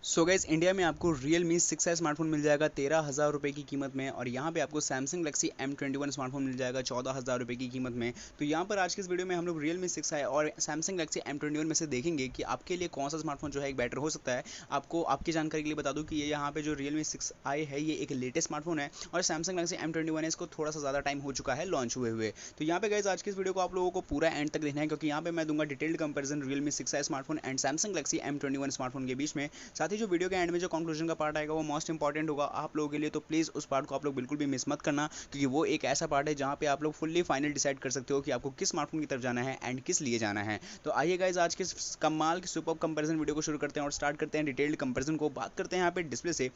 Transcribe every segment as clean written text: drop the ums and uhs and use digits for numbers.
So guys India में आपको Realme 6i smartphone मिल जाएगा 13,000 रुपये की कीमत में। और यहाँ पे आपको Samsung Galaxy M21 स्मार्टफोन मिल जाएगा 14,000 रुपये की कीमत में। तो यहाँ पर आज के इस वीडियो में हम लोग Realme 6i और Samsung Galaxy M21 में से देखेंगे कि आपके लिए कौन सा स्मार्टफोन जो है एक बेटर हो सकता है। आपको आपकी जानकारी के लिए बता दूँ कि ये यहाँ पे जो Realme 6i है ये एक लेटेस्ट स्मार्टफोन है और Samsung Galaxy M21 है इसको थोड़ा सा ज़्यादा टाइम हो चुका है लॉन्च हुए। तो यहाँ पे गाइस आज की इस वीडियो को आप लोगों को पूरा एंड तक देखना है, क्योंकि यहाँ पे मैं दूंगा detailed comparison Realme 6i smartphone and Samsung Galaxy M21 smartphone के बीच में। साथ ही जो वीडियो के एंड में जो कंक्लूजन का पार्ट आएगा वो मोस्ट इंपॉर्टेंट होगा आप लोगों के लिए, तो प्लीज़ उस पार्ट को आप लोग बिल्कुल भी मिस मत करना, क्योंकि वो एक ऐसा पार्ट है जहाँ पे आप लोग फुल्ली फाइनल डिसाइड कर सकते हो कि आपको किस स्मार्टफोन की तरफ जाना है एंड किस लिए जाना है। तो आइए गाइस आज के कमाल की सुपर कंपैरिजन वीडियो को शुरू करते हैं और स्टार्ट करते हैं डिटेल्ड कंपैरिजन को। बात करते हैं यहाँ पे डिस्प्ले से।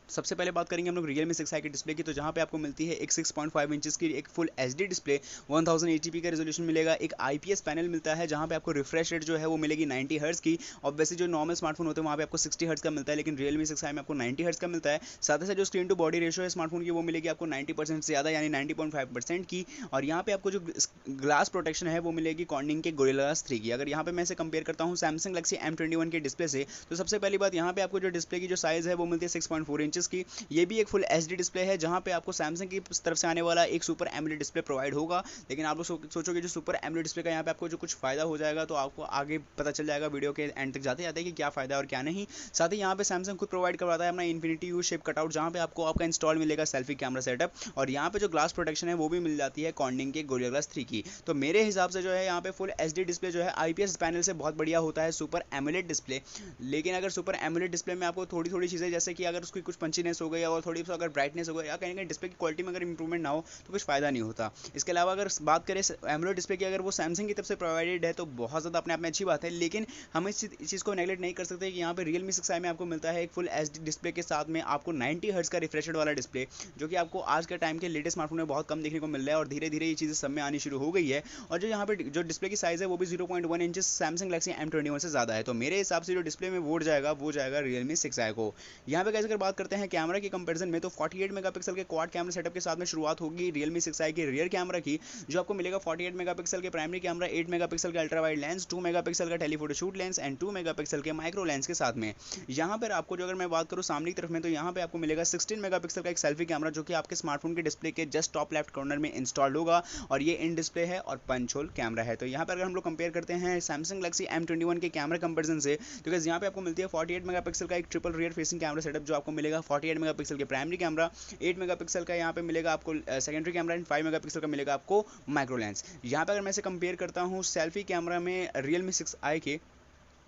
सबसे पहले बात करेंगे हम लोग Realme 6i की डिस्प्ले की, तो जहाँ पे आपको मिलती है एक 6.5 इंचेस की एक फुल एचडी डिस्प्ले, 1080p का रेजोल्यूशन मिलेगा, एक IPS पैनल मिलता है जहाँ पे आपको रिफ्रेश रेट जो है वो मिलेगी 90 हर्ट्ज की। और वैसे जो नॉर्मल स्मार्टफोन होते हैं वहाँ पे आपको 60 हर्ट्ज का मिलता है, लेकिन Realme 6i में आपको 90 हर्ट्ज का मिलता है। साथ ही साथ जो स्क्रीन टू बॉडी रेशियो है स्मार्टफोन की वो मिलेगी आपको 90% से ज़्यादा, यानी 90.5% की। और यहाँ पे आपको जो ग्लास प्रोटेक्शन है वो मिलेगी कॉर्निंग के Gorilla Glass 3 की। अगर यहाँ पे मैं इसे कंपेयर करता हूँ Samsung Galaxy M21 के डिस्प्ले से, तो सबसे पहली बात यहाँ पे आपको जो डिस्प्ले की जो साइज़ है वो मिलती है 6.4 इंचेस की। ये भी एक फुल एचडी डिस्प्ले है जहाँ पे आपको सैमसंग की तरफ से आने वाला एक सुपर एमोलेड डिस्प्ले प्रोवाइड होगा। लेकिन आप लोग सोचोगे जो सुपर एमोलेड डिस्प्ले का यहाँ पे आपको जो कुछ फायदा हो जाएगा, तो आपको आगे पता चल जाएगा वीडियो के एंड तक जाते जाते कि क्या फायदा है और क्या नहीं। साथ ही यहाँ पे सैमसंग खुद प्रोवाइड करवाता है अपना इन्फिनिटी यू शेप कटआउट, जहाँ पे आपको आपका इंस्टॉल मिलेगा सेल्फी कैमरा सेटअप। और यहाँ पे जो ग्लास प्रोटेक्शन है वो भी मिल जाती है कॉर्निंग के Gorilla Glass 3 की। तो मेरे हिसाब से जो है यहाँ पे फुल एचडी डिस्प्ले जो है IPS पैनल से बहुत बढ़िया होता है सुपर एमोलेड डिस्प्ले। लेकिन अगर सुपर एमोलेड डिस्प्ले में आपको थोड़ी थोड़ी चीज़ें, जैसे कि अगर उसकी कुछ पंचीनेस हो गई और थोड़ी सी अगर ब्राइटनेस हो गई या कहीं कहीं डिस्प्ले की क्वालिटी में अगर इंप्रूवमेंट ना हो तो कुछ फायदा नहीं होता। इसके अलावा अगर बात करें एमोलेड डिस्प्ले की, अगर वो सैमसंग की तरफ से प्रोवाइडेड है तो बहुत ज़्यादा अपने आप में अच्छी बात है। लेकिन हम इस चीज़ को नेगलेक्ट नहीं कर सकते कि यहाँ पे Realme 6i में आपको मिलता है एक फुल एचडी डिस्प्ले के साथ में आपको 90 हर्ट्ज का रिफ्रेश रेट वाला डिस्प्ले, जो कि आपको आज के टाइम के लेटेस्ट स्मार्टफोन में बहुत कम देखने को मिल रहा है और धीरे धीरे ये चीज़ें सब में आनी शुरू हो गई है। और जो यहाँ पे जो डिस्प्ले की साइज़ है वो भी 0.1 इंचेस सैमसंग गैलेक्सी M21 से ज़्यादा है। तो मेरे हिसाब से जो डिस्प्ले में वोट जाएगा वो जाएगा Realme 6i को। यहाँ पे कैसे अगर बात करते हैं कैमरा की कंपेरिजन में, तो 48 मेगापिक्सल के क्वाड कैमरा सेटअप के साथ में शुरुआत होगी Realme 6i के रियर कैमरा की, जो आपको मिलेगा 48 मेगापिक्सल के प्राइमरी कैमरा, 8 मेगापिक्सल का अल्ट्रा वाइड लेंस, 2 मेगापिक्सल का telephoto shoot lens and 2 megapixel के माइक्रो लेंस के साथ में। यहाँ पर आपको जो अगर मैं बात करूँ सामने की तरफ में, तो यहाँ पे आपको मिलेगा 16 मेगापिक्सल का एक सेल्फी कैमरा, जो कि आपके स्मार्टफोन के डिस्प्ले के जस्ट टॉप लेफ्ट कॉर्नर में इंस्टॉल्ड होगा। और ये इन डिस्प्ले है और पंच होल कैमरा है। तो यहाँ पर अगर हम लोग कंपेयर करते हैं Samsung Galaxy M21 के कैमरा कंपेरिजन से, तो गाइस यहाँ पे आपको मिलती है 48 मेगापिक्सल का एक triple rear facing camera setup, जो आपको मिलेगा 48 मेगापिक्सल के प्राइमरी कैमरा, 8 मेगापिक्सल का यहाँ पे मिलेगा आपको सेकेंडरी कैमरा एंड 5 मेगापिक्सल का मिलेगा आपको माइक्रो लेंस। यहाँ पे अगर मैं इसे कंपेयर करता हूँ सेल्फी कैमरा में Realme 6i के,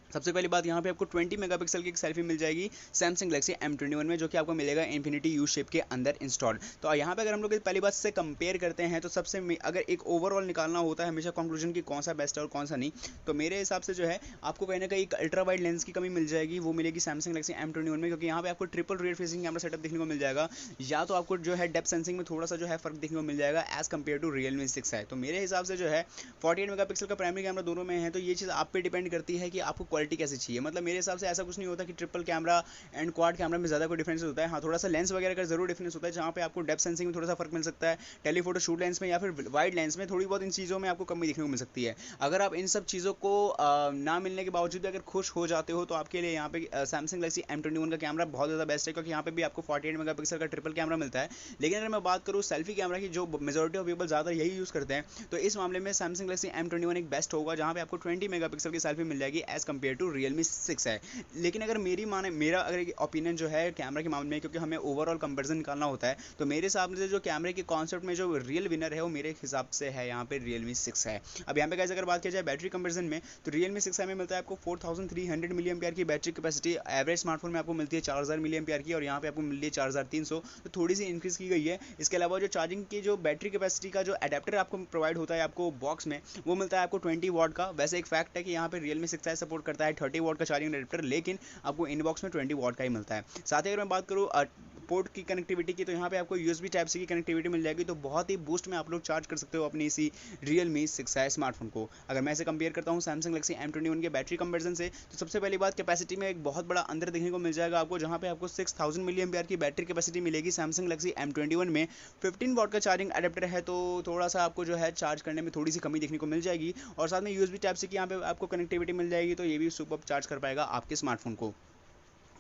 सबसे पहली बात यहाँ पे आपको 20 मेगापिक्सल की एक सेल्फी मिल जाएगी Samsung Galaxy M21 में, जो कि आपको मिलेगा इन्फिनिटी यू शेप के अंदर इंस्टॉल्ड। तो यहाँ पे अगर हम लोग पहली बात से कंपेयर करते हैं, तो सबसे अगर एक ओवरऑल निकालना होता है हमेशा कंक्लूजन की कौन सा बेस्ट है और कौन सा नहीं, तो मेरे हिसाब से जो है आपको कहीं ना कहीं एक अल्ट्रा वाइड लेंस की कमी मिल जाएगी, वो मिलेगी Samsung Galaxy M21 में, क्योंकि यहाँ पे आपको triple rear facing camera setup देखने को मिल जाएगा। या तो आपको जो है डेप्थ सेंसिंग में थोड़ा सा जो है फर्क देखने को मिल जाएगा as compare to Realme 6i। तो मेरे हिसाब से जो है 48 मेगापिक्सल का प्राइमरी कैमरा दोनों में है, तो ये चीज़ आप पे डिपेंड करती है कि आपको क्वालिटी कैसी चाहिए। मतलब मेरे हिसाब से ऐसा कुछ नहीं होता कि triple camera and quad camera में ज़्यादा कोई डिफरेंस होता है। हाँ, थोड़ा सा लेंस वगैरह का जरूर डिफरेंस होता है, जहाँ पे आपको डेप्थ सेंसिंग में थोड़ा सा फर्क मिल सकता है, टेलीफोटो शूट लेंस में या फिर वाइड लेंस में थोड़ी बहुत इन चीज़ों में आपको कमी देखने को मिल सकती है। अगर आप इन सब चीज़ों को ना मिलने के बावजूद अगर खुश हो जाते हो, तो आपके लिए यहाँ पे Samsung Galaxy M21 का कैमरा बहुत ज़्यादा बेस्ट है, क्योंकि यहाँ पे भी आपको 48 मेगापिक्सल का ट्रिपल कैमरा मिलता है। लेकिन अगर मैं बात करूँ सेल्फी कैमरा की, जो मेजॉरिटी ऑफ पीपल ज़्यादा यही यूज़ करते हैं, तो इस मामले में Samsung Galaxy M21 एक बेस्ट होगा, जहाँ पे आपको 20 मेगापिक्सल की सेल्फी मिल जाएगी as compare to Realme 6i। लेकिन अगर मेरा अगर ओपिनियन जो है कैमरा के मामले में, क्योंकि हमें ओवरऑल कंपैरिजन निकालना होता है, तो मेरे हिसाब से जो कैमरे के कॉन्सेप्ट में जो रियल विनर है वो मेरे हिसाब से है यहाँ पे Realme 6 है। अब यहाँ पे गाइस अगर बात किया जाए बैटरी कंपैरिजन में, तो Realme 6 में मिलता है आपको 4300 मिली एम्पियर की बैटरी कैपेसिटी, एवरेज स्मार्टफोन में आपको मिलती है 4000 मिली एम्पियर की, और यहाँ पे आपको मिल रही है 4300, तो थोड़ी सी इंक्रीज की गई है। इसके अलावा जो चार्जिंग की जो बैटरी कैपेसिटी का जो अडेप्टर आपको प्रोवाइड होता है आपको बॉक्स में, वो मिलता है आपको 20 वाट का। वैसे एक फैक्ट है कि यहाँ पे Realme 6 सपोर्ट करता है 30 वाट का चार्जिंग अडेप्टर, लेकिन आपको इनबॉक्स में 20 वाट का ही मिलता है। साथ ही अगर मैं बात करूँ पोर्ट की कनेक्टिविटी की, तो यहाँ पे आपको USB टाइप सी की कनेक्टिविटी मिल जाएगी, तो बहुत ही बूस्ट में आप लोग चार्ज कर सकते हो अपनी इसी Realme 6i स्मार्टफोन को। अगर मैं इसे कंपेयर करता हूँ Samsung Galaxy M21 के बैटरी कंपेरिजन से, तो सबसे पहली बात कैपेसिटी में एक बहुत बड़ा अंतर देखने को मिल जाएगा आपको, जहाँ पे आपको 6000 मिली एम्पियर की बैटरी कैपेसिटी मिलेगी Samsung Galaxy M21 में। 15 वाट का चार्जिंग अडेप्टर है, तो थोड़ा सा आपको जो है चार्ज करने में थोड़ी सी कमी देखने को मिल जाएगी, और साथ में USB टाइप सी की यहाँ पे आपको कनेक्टिविटी मिल जाएगी, तो ये भी सुपर चार्ज कर पाएगा आपके स्मार्टफोन को।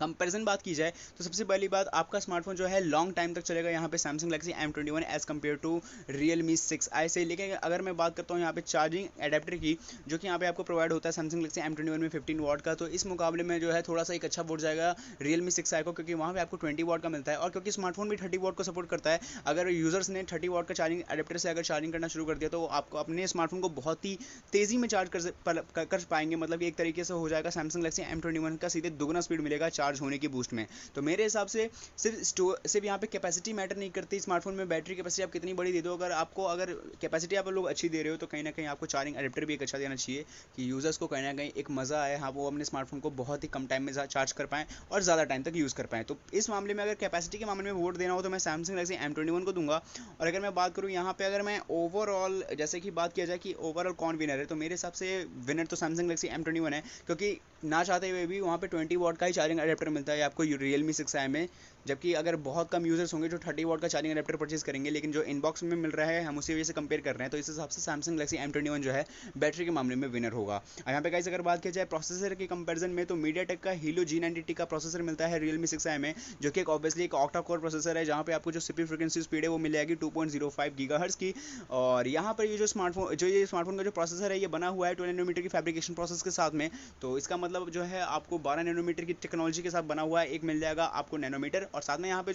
कंपैरिजन बात की जाए तो सबसे पहली बात आपका स्मार्टफोन जो है लॉन्ग टाइम तक चलेगा यहाँ पे Samsung Galaxy M21 as compare to Realme 6i से। लेकिन अगर मैं बात करता हूँ यहाँ पे चार्जिंग एडेप्टर की, जो कि यहाँ पे आपको प्रोवाइड होता है Samsung Galaxy M21 में 15 वाट का, तो इस मुकाबले में जो है थोड़ा सा एक अच्छा वोट जाएगा Realme 6i को, क्योंकि वहाँ पे आपको 20 वाट का मिलता है। और क्योंकि स्मार्टफोन भी 30 वाट को सपोर्ट करता है, अगर यूजर्स ने 30 वाट का चार्जिंग एडेप्टर से अगर चार्जिंग करना शुरू कर दिया तो आपको अपने स्मार्टफोन को बहुत ही तेज़ी में चार्ज कर पाएंगे। मतलब एक तरीके से हो जाएगा Samsung Galaxy M21 का सीधे दुगना स्पीड मिलेगा चार्ज होने की बूस्ट में। तो मेरे हिसाब से सिर्फ यहाँ पे कैपेसिटी मैटर नहीं करती। स्मार्टफोन में बैटरी कैपेसिटी आप कितनी बड़ी दे दो, अगर कैपेसिटी आप लोग अच्छी दे रहे हो तो कहीं ना कहीं आपको चार्जिंग एडेप्टर भी एक अच्छा देना चाहिए कि यूज़र्स को कहीं ना कहीं एक मज़ा आए, हाँ वो अपने स्मार्टफोन को बहुत ही कम टाइम में चार्ज कर पाएँ और ज़्यादा टाइम तक यूज़ कर पाएँ। तो इस मामले में अगर कैपेसिटी के मामले में वोट देना हो तो मैं Samsung Galaxy M21 को दूंगा। और अगर मैं बात करूँ यहाँ पे, अगर मैं ओवरऑल जैसे कि बात किया जाए कि ओवरऑल कौन विनर है, तो मेरे हिसाब से विनर तो Samsung Galaxy M21 है, क्योंकि ना चाहते हुए भी वहाँ पे 20 वाट का ही चार्जिंग अडेप्टर मिलता है आपको Realme 6i में। जबकि अगर बहुत कम यूजर्स होंगे जो 30 वाट का चार्जिंग अडेप्टर परचेज करेंगे, लेकिन जो इनबॉक्स में मिल रहा है हम उसी वजह से कंपेयर कर रहे हैं, तो इस हिसाब से Samsung Galaxy M21 जो है बैटरी के मामले में विनर होगा। और यहाँ पे गाइस अगर बात की जाए प्रोसेसर के कंपैरिजन में, तो MediaTek का Helio G90T का प्रोसेसर मिलता है Realme 6i में, जो कि ऑब्वियसली एक ऑक्टा कोर प्रोसेसर है, जहाँ पे आपको जो CPU फ्रीक्वेंसी स्पीड है वो मिल जाएगी 2.05 गीगाहर्ट्ज़ की। और यहाँ पर ये स्मार्टफोन का जो प्रोसेसर है ये बना हुआ है 12 नैनोमीटर की फैब्रिकेशन प्रोसेस के साथ में। तो इसका मतलब जो है आपको 12 नैनोमीटर की टेक्नोलॉजी के साथ बना हुआ है, एक मिल जाएगा आपको नैनोमीटर, और साथ में यहाँ पे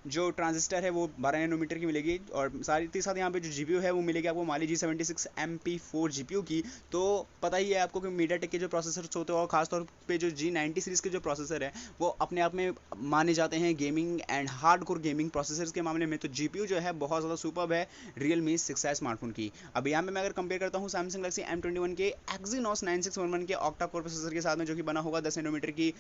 जो ट्रांजिस्टर है वो 12 नैनोमीटर की मिलेगी। और साथ ही साथ यहाँ पे जो जीपीयू है वो मिलेगी आपको Mali G76 MP4 जीपीयू की। तो पता ही है आपको कि MediaTek के जो प्रोसेसर्स होते हैं, और खासतौर पे जो G90 सीरीज़ के जो प्रोसेसर है वो अपने आप में माने जाते हैं gaming and hardcore gaming processors के मामले में। तो जीपीयू जो है बहुत ज़्यादा सुपर्ब है Realme 6i स्मार्टफोन की। अब यहाँ पे मैं अगर कंपेयर करता हूँ Samsung Galaxy M21 के Exynos 9611 के ऑक्टा कोर प्रोसेसर के साथ में, जो कि बना होगा 10 नैनोमीटर की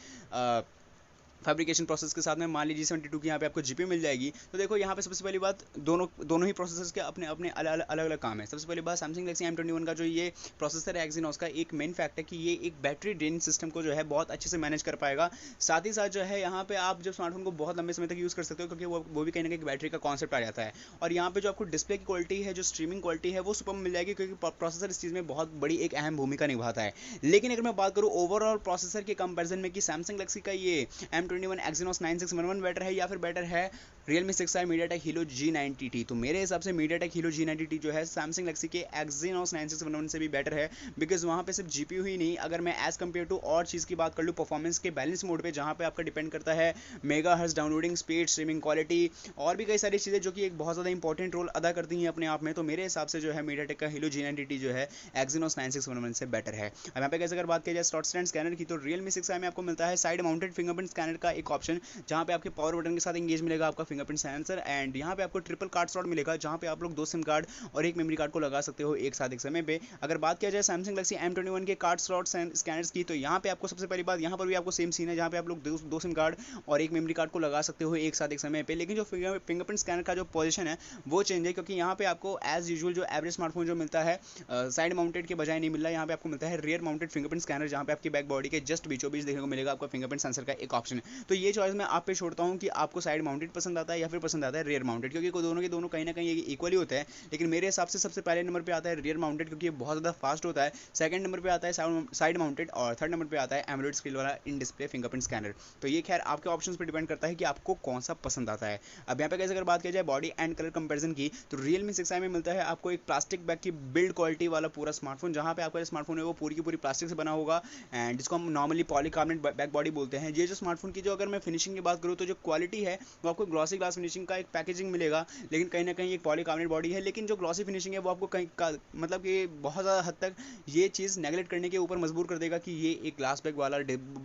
फैब्रिकेशन प्रोसेस के साथ में Mali G72 की यहाँ पे आपको जीपीयू मिल जाएगी। तो देखो यहाँ पे सबसे पहली बात दोनों ही प्रोसेसर्स के अपने अपने अलग अलग काम है। सबसे पहली बात Samsung Galaxy M21 का जो ये प्रोसेसर है Exynos का, एक मेन फैक्ट है कि ये एक बैटरी ड्रेन सिस्टम को जो है बहुत अच्छे से मैनेज कर पाएगा। साथ ही साथ जो है यहाँ पे आप जब स्मार्टफोन को बहुत लंबे समय तक यूज़ कर सकते हो, क्योंकि वो भी कहीं ना कहीं बैटरी का कॉन्सेप्ट आ जाता है। और यहाँ पे जो आपको डिस्प्ले की क्वालिटी है, जो स्ट्रीमिंग क्वालिटी है, वो सुपर मिल जाएगी, क्योंकि प्रोसेसर इस चीज़ में बहुत बड़ी एक अहम भूमिका निभाता है। लेकिन अगर मैं बात करूँ ओवरऑल प्रोसेसर के कंपेरिजन में कि Samsung Galaxy का ये M21 Exynos 9611 बेटर है या फिर बेटर है Realme 6i MediaTek Helio G90T, तो मेरे हिसाब से MediaTek Helio G90T जो है Samsung Galaxy के Exynos 9611 से भी बेटर है। बिकॉज वहाँ पे सिर्फ जीपीयू ही नहीं, अगर मैं एज कम्पेयर टू और चीज़ की बात कर लूँ परफॉर्मेंस के बैलेंस मोड पे, जहाँ पे आपका डिपेंड करता है megahertz downloading speed, streaming quality और भी कई सारी चीज़ें जो कि एक बहुत ज़्यादा इंपॉर्टेंट रोल अदा करती हैं अपने आप में। तो मेरे हिसाब से जो है MediaTek का Helio G90T जो है Exynos 9611 से बेटर है। अब यहाँ पे कैसे अगर बात की जाए स्लॉट स्टैंड स्कैनर की, तो Realme 6i में आपको मिलता है साइड माउंटेड फिंगरप्रिंट स्कैनर का एक ऑप्शन, जहाँ पे आपके पावर बटन के साथ इंगेज मिलेगा आपका फिंगरप्रिंट सेंसर। एंड यहाँ पे आपको ट्रिपल कार्ड स्लॉट मिलेगा, जहाँ पे आप लोग 2 सिम कार्ड और एक मेमोरी कार्ड को लगा सकते हो एक साथ एक समय पे। अगर बात किया जाए Samsung Galaxy M21 के कार्ड स्लॉट स्कैनर्स की, तो यहाँ पे आपको सबसे पहली बात, यहाँ पर भी आपको सेम सीन है, जहाँ पे आप लोग 2 सिम कार्ड और एक मेमोरी कार्ड को लगा सकते हो एक साथ एक समय पे। लेकिन जो फिंगरप्रिंट स्कैनर का जो पोजीशन है वो चेंज है, क्योंकि यहाँ पे आपको एज यूजुअल जो एवरेज स्मार्टफोन जो मिलता है साइड माउंटेड के बजाय नहीं मिल रहा है, यहाँ पे आपको मिलता है रियर माउंटेड फिंगरप्रिंट स्कैनर, जहाँ पे आपकी बैक बॉडी के जस्ट बीचों बीच देखने को मिलेगा आपका फिंगरप्रिंट सेंसर का एक ऑप्शन। तो ये चॉइस मैं आप पे छोड़ता हूँ कि आपको साइड माउंटेड पसंद आता है या फिर पसंद आता है रियर माउंटेड, क्योंकि दोनों के दोनों कहीं ना कहीं इक्वली होते हैं। लेकिन मेरे हिसाब से सबसे पहले नंबर पे आता है रियर माउंटेड, क्योंकि ये बहुत ज़्यादा फास्ट होता है। सेकंड नंबर पे आता है साइड माउंटेड, और थर्ड नंबर पे आता है एमोलेड स्क्रीन वाला इन डिस्प्ले फिंगरप्रिंट स्कैनर। तो ये खैर आपके ऑप्शंस पे डिपेंड करता है कि आपको कौन सा पसंद आता है। अब यहाँ पे कैसे अगर बात की जाए बॉडी एंड कलर कंपेरिजन की, तो Realme 6i में मिलता है आपको एक प्लास्टिक बैग की बिल्ड क्वालिटी वाला पूरा स्मार्टफोन, जहाँ पे आपका स्मार्टफोन है वो पूरी की पूरी प्लास्टिक से बना होगा, एंड जिसको हम नॉर्मली पॉलीकार्बोनेट बैक बॉडी बोलते हैं। ये जो स्मार्टफोन की जो अगर मैं फिनिशिंग की बात करूँ, तो जो क्वालिटी है वो आपको ग्लॉसी ग्लास फिनिशिंग का एक पैकेजिंग मिलेगा, लेकिन कहीं ना कहीं एक पॉलीकार्बोनेट बॉडी है। लेकिन जो ग्लॉसी फिनिशिंग है वो आपको कहीं का मतलब कि बहुत ज़्यादा हद तक ये चीज़ नेगलेक्ट करने के ऊपर मजबूर कर देगा कि ये एक ग्लास बैग वाला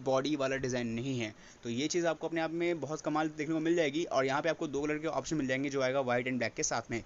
बॉडी वाला डिज़ाइन नहीं है। तो ये चीज़ आपको अपने आप में बहुत कमाल देखने को मिल जाएगी। और यहाँ पे आपको 2 कलर के ऑप्शन मिल जाएंगे, जो आएगा व्हाइट एंड ब्लैक के साथ में।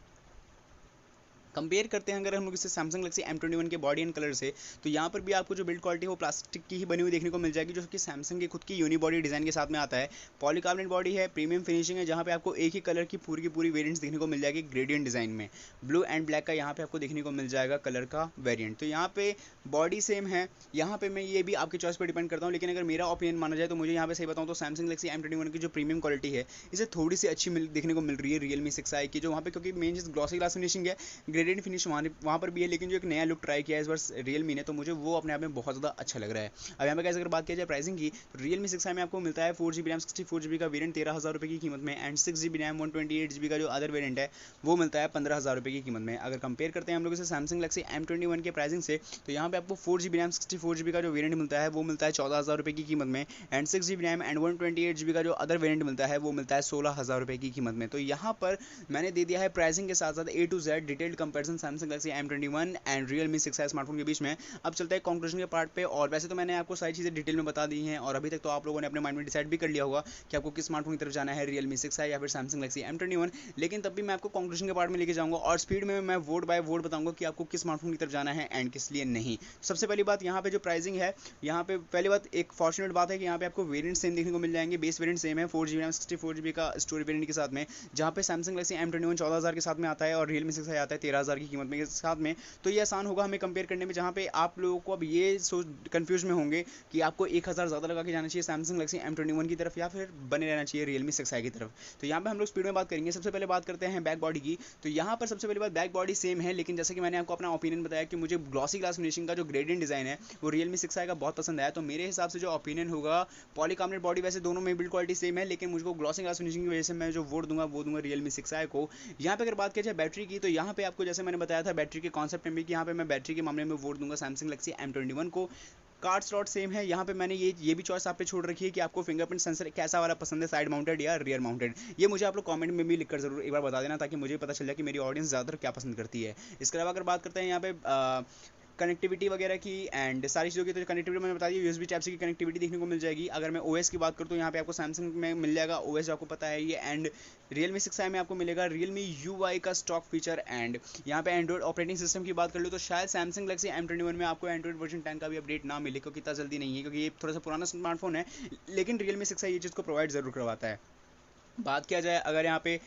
कंपेयर करते हैं अगर हम लोग इसे Samsung Galaxy M21 के बॉडी एंड कलर से, तो यहाँ पर भी आपको जो बिल्ड क्वालिटी है वो प्लास्टिक की ही बनी हुई देखने को मिल जाएगी, जो कि Samsung की खुद की यूनिबॉडी डिज़ाइन के साथ में आता है। पॉलीकार्बोनेट बॉडी है, प्रीमियम फिनिशिंग है, जहाँ पे आपको एक ही कलर की पूरी वेरिएंट्स देखने को मिल जाएगी ग्रेडियंट डिज़ाइन में। ब्लू एंड ब्लैक का यहाँ पे आपको देखने को मिल जाएगा कलर का वेरियंट। तो यहाँ पे बॉडी सेम है, यहाँ पे मैं ये भी आपकी चॉइस पर डिपेंड करता हूँ। लेकिन अगर मेरा ओपिनियन माना जाए तो मुझे यहाँ पे सही बताऊँ तो Samsung Galaxy M21 की जो प्रीमियम क्वालिटी है इसे थोड़ी सी अच्छी देखने को मिल रही है Realme 6i की, जो वहाँ पे क्योंकि मेन चीज़ ग्लॉसी ग्लास फिनिशिंग है, ग्रेडेड फिनिश वहाँ पर भी है, लेकिन जो एक नया लुक ट्राई किया है इस बार रियलमी ने, तो मुझे वो अपने आप में बहुत ज़्यादा अच्छा लग रहा है। अब यहाँ पे कैसे अगर बात किया जाए प्राइसिंग की, तो रियलमी 6i में आपको मिलता है 4GB रैम 64GB का वेरिएंट 13,000 रुपये की कीमत में, एंड 6GB रैम 128GB का जो अदर वेरिएंट है वो मिलता है 15,000 रुपये की कीमत में। अगर कंपेयर करते हैं हम लोग इसे सैमसंग गैलेक्सी M21 के प्राइसिंग से, तो यहाँ पे आपको 4GB रैम 64GB का जो वेरिएंट मिलता है वो मिलता है 14,000 रुपये की कीमत में, and 6GB RAM and 128GB का जो अदर वेरिएंट मिलता है वो मिलता है 16,000 रुपये की कीमत में। तो यहाँ पर मैंने दे दिया है प्राइसिंग के साथ साथ A to Z detailed comparison Samsung Galaxy M21 and Realme 6i smartphone के बीच में। अब चलता है कंक्लूजन के पार्ट पे, और वैसे तो मैंने आपको सारी चीज़ें डिटेल में बता दी हैं, और अभी तक तो आप लोगों ने अपने माइंड में डिसाइड भी कर लिया होगा कि आपको किस स्मार्टफोन की तरफ जाना है, रियलमी 6i या फिर सैमसंग गैलेक्सी M21। लेकिन तब भी मैं आपको कंक्लूजन के पार्ट में लेके जाऊंगा और स्पीड में मैं वोट बाय वोट बताऊंगा कि आपको किस स्मार्टफोन की तरफ जाना है एंड किस लिए नहीं। सबसे पहली बात यहाँ पे जो प्राइसिंग है, यहाँ पे पहली बात एक फॉर्चुनेट बात है कि यहाँ पे आपको वेरिएंट सेम देखने को मिल जाएंगे। बेस वेरिएंट सेम है 4GB रैम 64GB का स्टोरेज वेरिएंट के साथ में, जहाँ पे सैमसंग गैलेक्सी M21 14,000 के साथ में आता है और रियलमी 6i आता है 13,000 की कीमत में के साथ में। तो ये आसान होगा हमें कंपेयर करने में, जहाँ पे आप लोगों को अब ये सोच कन्फ्यूज में होंगे कि आपको 1,000 ज़्यादा लगा के जाना चाहिए सैमसंग गैलेक्सी M21 की तरफ या फिर बने रहना चाहिए रियलमी 6i की तरफ। तो यहाँ पे हम लोग स्पीड में बात करेंगे। सबसे पहले बात करते हैं बैक बॉडी की। तो यहाँ पर सबसे पहले बात बैक बॉडी सेम है, लेकिन जैसे कि मैंने आपको अपना ओपिनियन बताया कि मुझे ग्लॉसी ग्लास फिनिशिंग का जो ग्रेडियंट डिज़ाइन है वो रियलमी 6i का बहुत पसंद आया। तो मेरे हिसाब से जो ओपिनियन होगा, पॉलीकार्बोनेट बॉडी वैसे दोनों में बिल्ड क्वालिटी सेम है, लेकिन मुझको ग्लॉसी ग्लास फिनिशिंग की वजह से मैं जो वोट दूंगा वो दूंगा रियलमी 6i को। यहाँ पे अगर बात की जाए बैटरी की, तो यहाँ पे आपको जैसे मैंने बताया था बैटरी के कॉन्सेप्ट में भी कि यहाँ पे मैं बैटरी के मामले में वोट दूंगा सैमसंग गैलेक्सी M21 को। कार्ड स्लॉट सेम है, यहाँ पे मैंने ये भी चॉइस आप पे छोड़ रखी है कि आपको फिंगरप्रिंट सेंसर कैसा वाला पसंद है, साइड माउंटेड या रियर माउंटेड। ये मुझे आप लोग कमेंट में भी लिखकर जरूर एक बार बता देना, ताकि मुझे पता चल जाए कि मेरी ऑडियंस ज़्यादातर क्या पसंद करती है। इसके अलावा अगर बात करते हैं यहाँ पे कनेक्टिविटी वगैरह की एंड सारी चीज़ों की, तो कनेक्टिविटी मैंने बता दी USB टाइप सी की कनेक्टिविटी देखने को मिल जाएगी। अगर मैं OS की बात करूँ तो यहाँ पे आपको सैमसंग में मिल जाएगा OS, आपको पता है ये, एंड रियलमी 6i में आपको मिलेगा रियलमी UI का स्टॉक फीचर। एंड यहाँ पे एंड्रॉइड ऑपरेटिंग सिस्टम की बात कर लो तो शायद सैमसंग गैलेक्सी M21 में आपको एंड्रॉइड वर्जन 10 का भी अपडेट ना मिले, क्योंकि इतना जल्दी नहीं है, क्योंकि ये थोड़ा सा पुराना स्मार्टफोन है, लेकिन रियलमी 6i ये चीज़ को प्रोवाइड ज़रूर करवाता है। बात किया जाए अगर यहाँ पे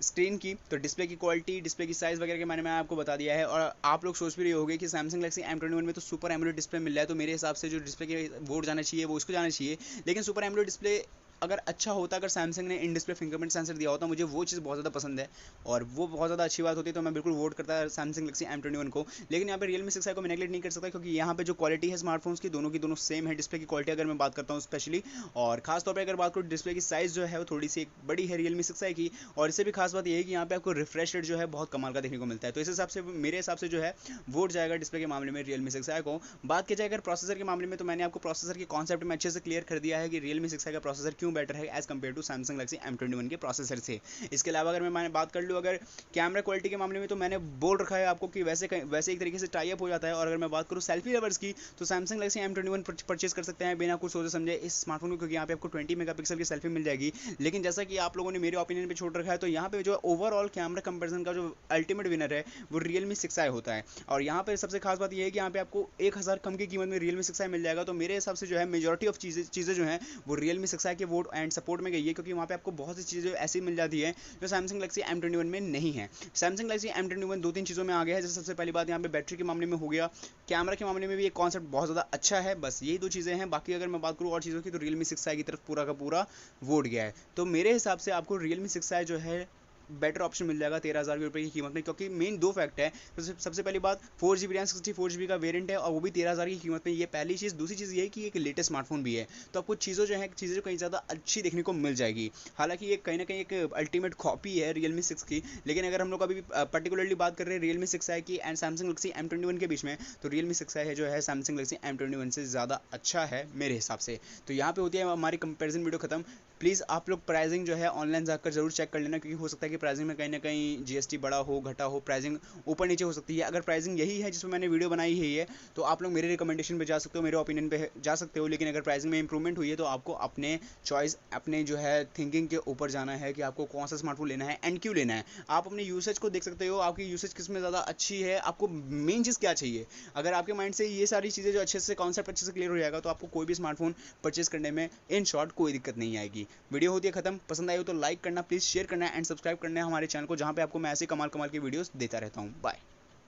स्क्रीन की, तो डिस्प्ले की क्वालिटी, डिस्प्ले की साइज़ वगैरह के बारे में आपको बता दिया है। और आप लोग सोच भी रहे होंगे कि सैमसंग गैलेक्सी M21 में तो सुपर एमोलेड डिस्प्ले मिल रहा है, तो मेरे हिसाब से जो डिस्प्ले के वोट जाना चाहिए वो उसको जाना चाहिए। लेकिन सुपर एमोलेड डिस्प्ले अगर अच्छा होता, अगर सैमसंग ने इन डिस्प्ले फिंगरप्रिंट सेंसर दिया होता, मुझे वो चीज़ बहुत ज़्यादा पसंद है और वो बहुत ज़्यादा अच्छी बात होती है, तो मैं बिल्कुल वोट करता है सैमसंग गैलेक्सी M21 को। लेकिन यहाँ पे रियलमी 6i को मैं नेगलेक्ट नहीं कर सकता, क्योंकि यहाँ पे जो क्वालिटी है स्मार्टफोन्स की दोनों सेम है। डिस्प्ले की क्वालिटी अगर मैं बात करता हूँ स्पेशली, और खास तौर पर अगर बात करूँ डिस्प्ले की साइज़ जो है वो थोड़ी सी बड़ी है रियलमी 6i की, और इससे भी खास बात यह है कि यहाँ पे आपको रिफ्रेश रेट जो है बहुत कमाल का देखने को मिलता है। तो इस हिसाब से मेरे हिसाब से जो है वोट जाएगा डिस्प्ले के मामले में रियलमी 6i को। बात की जाए अगर प्रोसेसर के मामले में, तो मैंने आपको प्रोसेसर के कॉन्सेप्ट में अच्छे से क्लियर कर दिया है कि रियलमी 6i का प्रोसेसर क्यों बेटर है as compare to Samsung Galaxy M21 के प्रोसेसर से। इसके अलावा अगर मैं बात कर लूँ अगर कैमरा क्वालिटी के मामले में, तो मैंने बोल रखा है आपको कि वैसे एक तरीके से टाई अप हो जाता है। और अगर मैं बात करूँ सेल्फी लवर्स की, तो सैमसंग गैलेक्सी M21 परचेज कर सकते हैं बिना कुछ सोचे समझे इस स्मार्टफोन को, क्योंकि यहाँ पे आपको 20 मेगापिक्सल की सेल्फी मिल जाएगी। लेकिन जैसा कि आप लोगों ने मेरे ओपिनियन पे छोड़ रखा है, तो यहाँ पे जो ओवरऑल कैमरा कंपेरिजन का जो अल्टीमेट विनर है वो रियलमी 6i होता है। और यहाँ पे सबसे खास बात यह है कि यहाँ पे आपको 1,000 कम की कीमत में रियलमी 6i मिल जाएगा। तो मेरे हिसाब से जो है मेजॉरिटी ऑफ चीज़ें जो हैं वो रियलमी 6i के वोट एंड सपोर्ट में गई है, क्योंकि वहाँ पे आपको बहुत सी चीज़ें ऐसी मिल जाती है जो सैमसंग गैलेक्सी M21 में नहीं है। सैमसंग गैलेक्सी M21 दो तीन चीज़ों में आ गया है, जैसे सबसे पहली बात यहाँ पे बैटरी के मामले में हो गया, कैमरा के मामले में भी एक कॉन्सेप्ट बहुत ज़्यादा अच्छा है। बस यही दो चीज़ें हैं। बाकी अगर मैं बात करूँ और चीज़ों की, तो रियलमी 6i की तरफ पूरा का पूरा वोट गया है। तो मेरे हिसाब से आपको रियलमी 6i जो है बेटर ऑप्शन मिल जाएगा 13,000 रुपये की कीमत में, क्योंकि मेन दो फैक्ट है। तो सबसे पहली बात 4GB रैम 64GB का वेरिएंट है, और वो भी 13,000 की कीमत में, ये पहली चीज़। दूसरी चीज़ ये है कि एक लेटेस्ट स्मार्टफोन भी है, तो आपको चीज़ें जो कहीं ज़्यादा अच्छी देखने को मिल जाएगी। हालांकि ये कहीं ना कहीं एक अल्टीमेट कॉपी है रियलमी 6 की, लेकिन अगर हम लोग अभी पर्टिकुलरली बात कर रहे हैं रियलमी 6i की एंड सैमसंग गैलेक्सी M21 के बीच में, तो रियलमी 6i है जो है सैमसंग गैलेक्सी M21 से ज़्यादा अच्छा है मेरे हिसाब से। तो यहाँ पे होती है हमारी कंपेरिजन वीडियो खत्म। प्लीज़ आप लोग प्राइसिंग जो है ऑनलाइन जाकर जरूर चेक कर लेना, क्योंकि हो सकता है कि प्राइसिंग में कहीं ना कहीं GST बड़ा हो, घटा हो, प्राइसिंग ऊपर नीचे हो सकती है। अगर प्राइसिंग यही है जिसमें मैंने वीडियो बनाई है तो आप लोग मेरे रिकमेंडेशन पे जा सकते हो, मेरे ओपिनियन पे जा सकते हो। लेकिन अगर प्राइसिंग में इंप्रूवमेंट हुई है, तो आपको अपने चॉइस, अपने जो है थिंकिंग के ऊपर जाना है कि आपको कौन सा स्मार्टफोन लेना है एंड क्यों लेना है। आप अपने यूसेज को देख सकते हो, आपकी यूसेज किस में ज़्यादा अच्छी है, आपको मेन चीज़ क्या चाहिए। अगर आपके माइंड से ये सारी चीज़ें जो अच्छे से कॉन्सेप्ट अच्छे से क्लियर हो जाएगा, तो आपको कोई भी स्मार्टफोन परचेज करने में इन शॉर्ट कोई दिक्कत नहीं आएगी। वीडियो होती है खत्म। पसंद आई हो तो लाइक करना, प्लीज़ शेयर करना एंड सब्सक्राइब करना है हमारे चैनल को, जहाँ पे आपको मैं ऐसे कमाल की वीडियोस देता रहता हूँ। बाय।